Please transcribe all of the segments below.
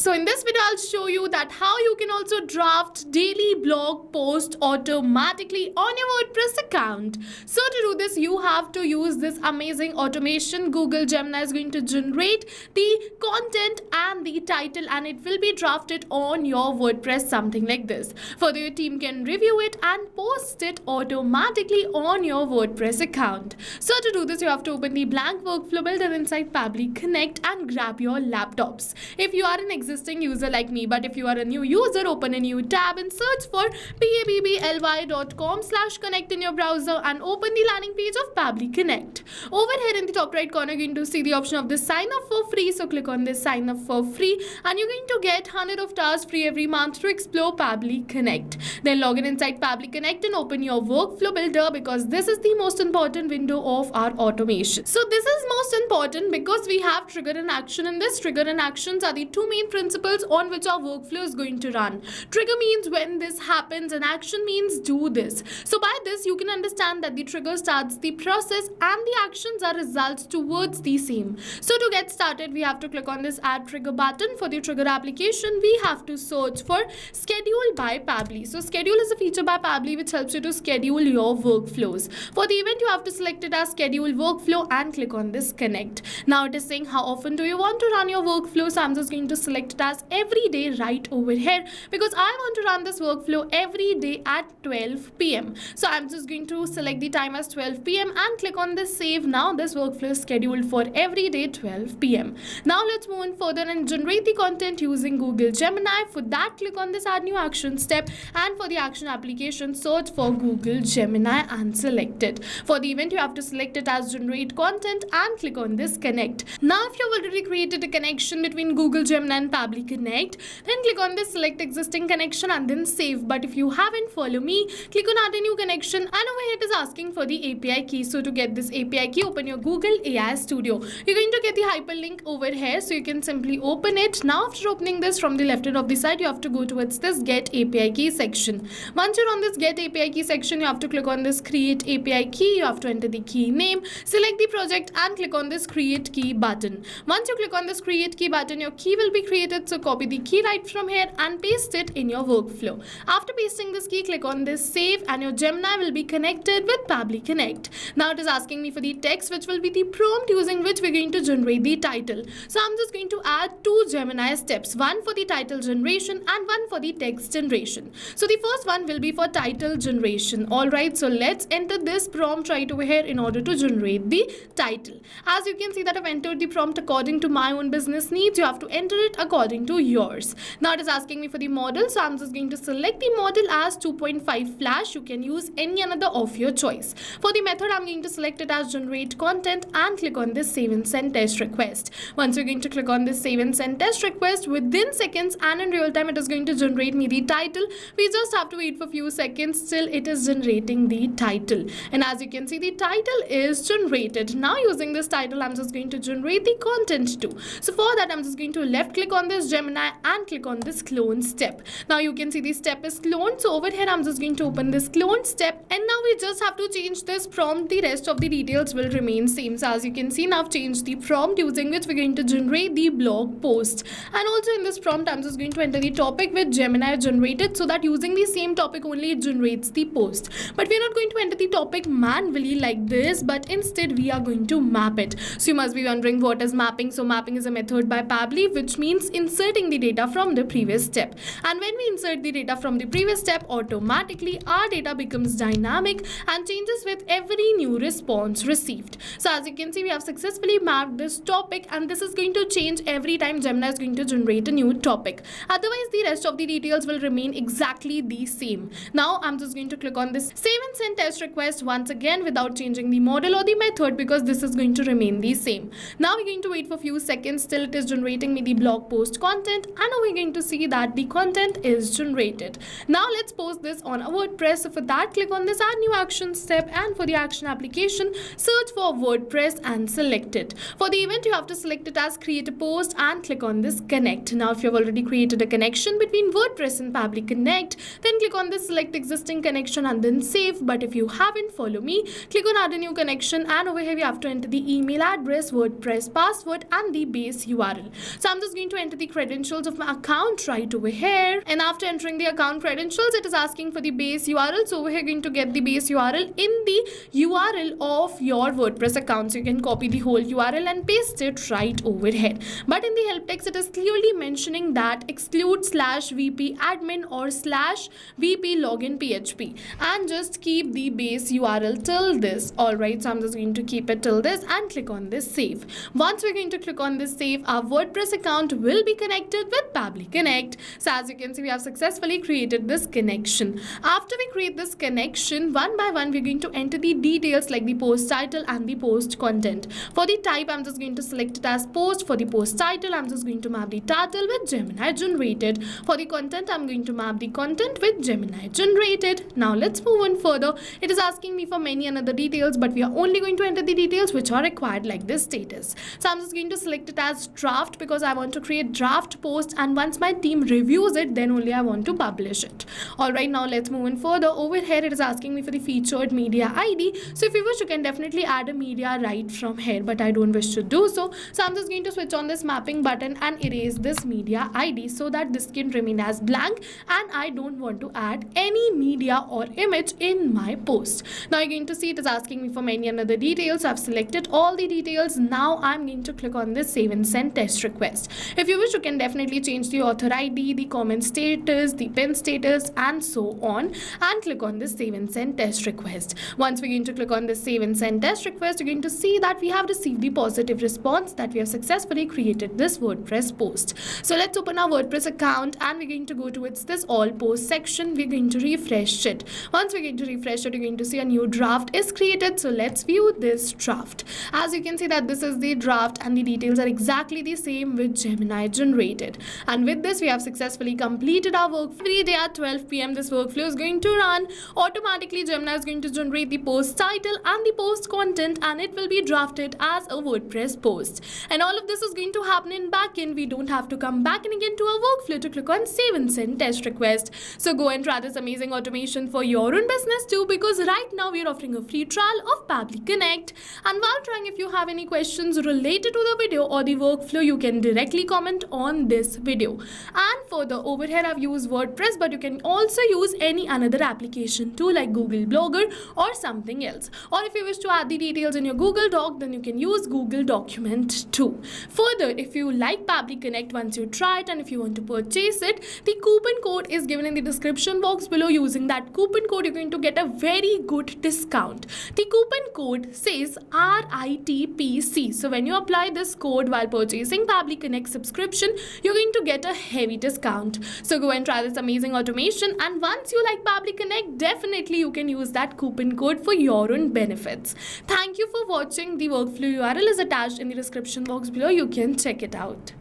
So in this video, I'll show you that how you can also draft daily blog post automatically on your WordPress account. So to do this, you have to use this amazing automation. Google Gemini is going to generate the content and the title, and it will be drafted on your WordPress, something like this. Further, your team can review it and post it automatically on your WordPress account. So to do this, you have to open the blank workflow builder inside Pabbly Connect and grab your laptops. If you are an existing user like me, but if you are a new user, open a new tab and search for pabbly.com/connect in your browser and open the landing page of Pabbly Connect. Over here in the top right corner, you're going to see the option of this sign up for free. So click on this sign up for free and you're going to get 100 of tasks free every month to explore Pabbly Connect. Then log in inside Pabbly Connect and open your workflow builder, because this is the most important window of our automation. So this is most important because we have trigger and action in this. Trigger and actions are the two main principles on which our workflow is going to run. Trigger means when this happens and action means do this. So by this you can understand that the trigger starts the process and the actions are results towards the same. So to get started, we have to click on this add trigger button. For the trigger application, we have to search for schedule by Pabbly. So schedule is a feature by Pabbly which helps you to schedule your workflows. For the event, you have to select it as schedule workflow and click on this connect. Now it is saying how often do you want to run your workflow. So I'm just going to select it as every day right over here, because I want to run this workflow every day at 12 p.m. So I'm just going to select the time as 12 p.m. and click on this save. Now this workflow is scheduled for every day 12 p.m. Now let's move on further and generate the content using Google Gemini. For that, click on this add new action step, and for the action application, search for Google Gemini and select it. For the event, you have to select it as generate content and click on this connect. Now if you've already created a connection between Google Gemini and Pabbly Connect, then click on this select existing connection and then save. But if you haven't, follow me, click on add a new connection, and over here it is asking for the API key. So to get this API key, open your Google AI Studio. You're going to get the hyperlink over here, so you can simply open it. Now after opening this, from the left hand of the side, you have to go towards this get API key section. Once you're on this get API key section, you have to click on this create API key. You have to enter the key name, select the project and click on this create key button. Once you click on this create key button, your key will be created. So copy the key right from here and paste it in your workflow. After pasting this key, click on this save and your Gemini will be connected with Pabbly Connect. Now it is asking me for the text, which will be the prompt using which we're going to generate the title. So I'm just going to add two Gemini steps, one for the title generation and one for the text generation. So the first one will be for title generation. Alright, so let's enter this prompt right over here in order to generate the title. As you can see that I've entered the prompt according to my own business needs. You have to enter it according to yours. Now it is asking me for the model, so I'm just going to select the model as 2.5 flash. You can use any another of your choice. For the method, I'm going to select it as generate content and click on this save and send test request. Once you're going to click on this save and send test request, within seconds and in real time it is going to generate me the title. We just have to wait for a few seconds till it is generating the title, and as you can see, the title is generated. Now using this title, I'm just going to generate the content too. So for that, I'm just going to left click on this Gemini and click on this clone step. Now you can see the step is cloned. So over here, I'm just going to open this clone step, and now we just have to change this prompt. The rest of the details will remain same. So as you can see, now I've changed the prompt using which we're going to generate the blog post. And also in this prompt, I'm just going to enter the topic which Gemini generated, so that using the same topic only it generates the post. But we're not going to enter the topic manually like this, but instead we are going to map it. So you must be wondering what is mapping. So mapping is a method by Pabbly which means inserting the data from the previous step. And when we insert the data from the previous step, automatically our data becomes dynamic and changes with every new response received. So as you can see, we have successfully mapped this topic, and this is going to change every time Gemini is going to generate a new topic. Otherwise, the rest of the details will remain exactly the same. Now I'm just going to click on this save and send test request once again without changing the model or the method, because this is going to remain the same. Now we're going to wait for a few seconds till it is generating me the blog post content, and now we're going to see that the content is generated. Now let's post this on a WordPress. So for that, click on this add new action step, and for the action application, search for WordPress and select it. For the event, you have to select it as create a post and click on this connect. Now if you've already created a connection between WordPress and Pabbly Connect, then click on this select existing connection and then save. But if you haven't, follow me, click on add a new connection, and over here we have to enter the email address, WordPress password and the base URL. So I'm just going to enter enter the credentials of my account right over here. And after entering the account credentials, it is asking for the base URL. So over here, you're going to get the base URL in the URL of your WordPress account. So you can copy the whole URL and paste it right over here. But in the help text, it is clearly mentioning that exclude /vp admin or /vp login php, and just keep the base URL till this. Alright, so I'm just going to keep it till this and click on this save. Once we're going to click on this save, our WordPress account will be connected with Pabbly Connect. So as you can see, we have successfully created this connection. After we create this connection, one by one, we're going to enter the details like the post title and the post content. For the type, I'm just going to select it as post. For the post title, I'm just going to map the title with Gemini generated. For the content, I'm going to map the content with Gemini generated. Now let's move on further. It is asking me for many another details, but we are only going to enter the details which are required, like this status. So I'm just going to select it as draft because I want to create draft post, and once my team reviews it, then only I want to publish it. Alright, now let's move on further. Over here, it is asking me for the featured media ID. So if you wish, you can definitely add a media right from here, but I don't wish to do so. So I'm just going to switch on this mapping button and erase this media ID so that this can remain as blank, and I don't want to add any media or image in my post. Now you're going to see it is asking me for many another details. I've selected all the details. Now I'm going to click on this save and send test request. If you wish, you can definitely change the author ID, the comment status, the pin status, and so on, and click on this save and send test request. Once we're going to click on this save and send test request, you're going to see that we have received the positive response that we have successfully created this WordPress post. So let's open our WordPress account and we're going to go to this all post section. We're going to refresh it. Once we're going to refresh it, you're going to see a new draft is created. So let's view this draft. As you can see that this is the draft and the details are exactly the same with Gemini generated. And with this, we have successfully completed our work. Every day at 12 p.m. this workflow is going to run. Automatically, Gemini is going to generate the post title and the post content, and it will be drafted as a WordPress post. And all of this is going to happen in backend. We don't have to come back and again to our workflow to click on save and send test request. So go and try this amazing automation for your own business too, because right now we are offering a free trial of Pabbly Connect. And while trying, if you have any questions related to the video or the workflow, you can directly comment on this video. And further, over here I've used WordPress, but you can also use any another application too, like Google Blogger or something else. Or if you wish to add the details in your Google Doc, then you can use Google Document too. Further, if you like Pabbly Connect, once you try it and if you want to purchase it, the coupon code is given in the description box below. Using that coupon code, you're going to get a very good discount. The coupon code says RITPC. So when you apply this code while purchasing Pabbly Connect subscription, you're going to get a heavy discount. So go and try this amazing automation, and once you like Pabbly Connect, definitely you can use that coupon code for your own benefits. Thank you for watching. The workflow URL is attached in the description box below. You can check it out.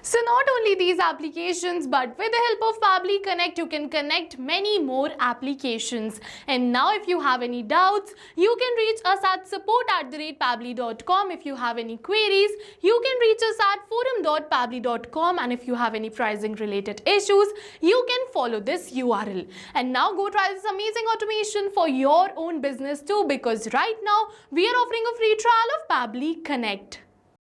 So not only these applications, but with the help of Pabbly Connect, you can connect many more applications. And now if you have any doubts, you can reach us at support@pabbly.com. If you have any queries, you can reach us at forum.pabbly.com. And if you have any pricing related issues, you can follow this URL. And now go try this amazing automation for your own business too, because right now we are offering a free trial of Pabbly Connect.